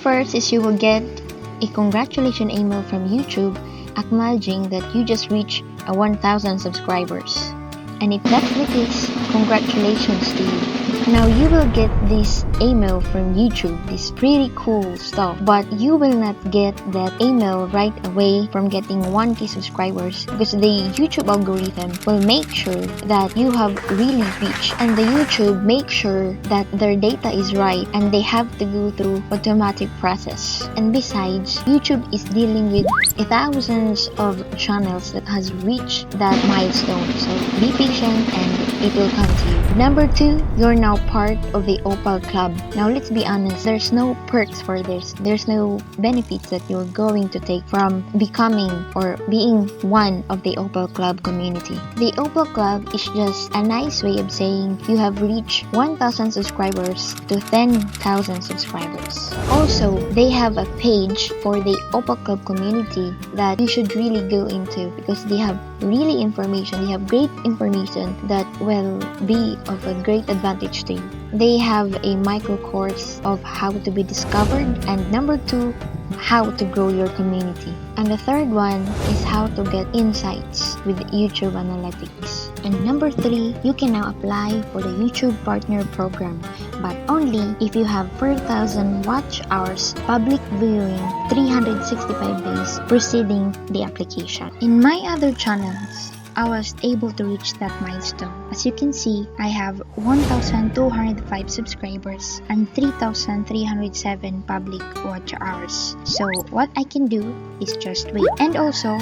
First is you will get a congratulation email from YouTube acknowledging that you just reached 1,000 subscribers. And if that's the case, congratulations to you. Now you will get this email from YouTube, this pretty cool stuff, but you will not get that email right away from getting 1K subscribers because the YouTube algorithm will make sure that you have really reached, and the YouTube make sure that their data is right and they have to go through automatic process. And besides, YouTube is dealing with thousands of channels that has reached that milestone, so be patient and it will come to you. Number 2, you're now part of the Opal Club. Now let's be honest, there's no perks for this. There's no benefits that you're going to take from becoming or being one of the Opal Club community. The Opal Club is just a nice way of saying you have reached 1,000 subscribers to 10,000 subscribers. Also, they have a page for the Opal Club community that you should really go into because they have really information. They have great information that will be of a great advantage to you. They have a micro course of how to be discovered, and number 2, how to grow your community. And the third one is how to get insights with YouTube Analytics. And number 3, you can now apply for the YouTube Partner Program, but only if you have 4,000 watch hours public viewing 365 days preceding the application. In my other channels, I was able to reach that milestone. As you can see, I have 1,205 subscribers and 3,307 public watch hours. So what I can do is just wait. And also,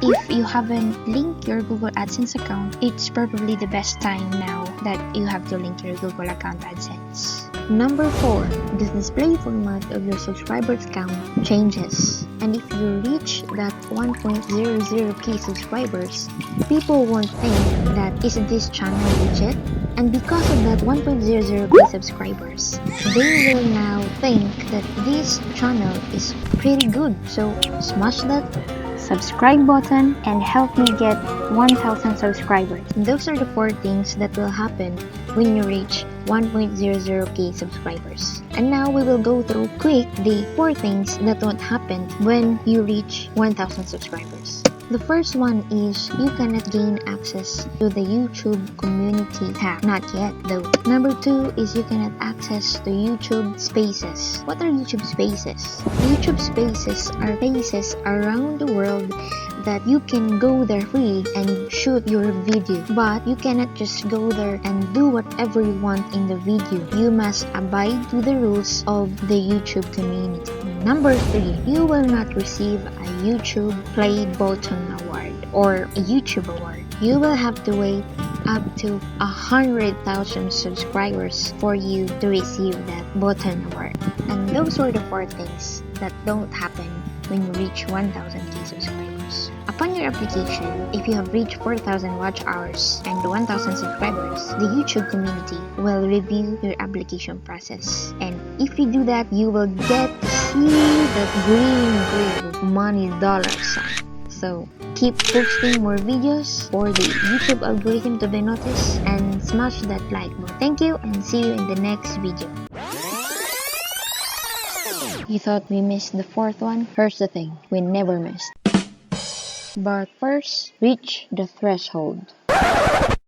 if you haven't linked your Google AdSense account, it's probably the best time now that you have to link your Google account AdSense. Number 4, the display format of your subscribers count changes. And if you reach that 1.00k subscribers, people won't think that is this channel legit? And because of that 1.00k subscribers, they will now think that this channel is pretty good. So smash that subscribe button and help me get 1,000 subscribers. And those are the 4 things that will happen when you reach 1.00k subscribers. And now we will go through quick the 4 things that won't happen when you reach 1,000 subscribers. The first one is you cannot gain access to the YouTube community tab. Not yet though. Number 2 is you cannot access the YouTube Spaces. What are YouTube Spaces? YouTube Spaces are places around the world that you can go there free and shoot your video, but you cannot just go there and do whatever you want in the video. You must abide to the rules of the YouTube community. Number 3, you will not receive a YouTube Play Button Award or a YouTube Award. You will have to wait up to 100,000 subscribers for you to receive that button award. And those were the 4 things that don't happen when you reach 1,000k subscribers. Upon your application, if you have reached 4,000 watch hours and 1,000 subscribers, the YouTube community will review your application process. And if you do that, you will get to see that green money dollar sign. So keep posting more videos for the YouTube algorithm to be noticed and smash that like button. Thank you and see you in the next video. You thought we missed the 4th one? Here's the thing, we never missed. But first, reach the threshold.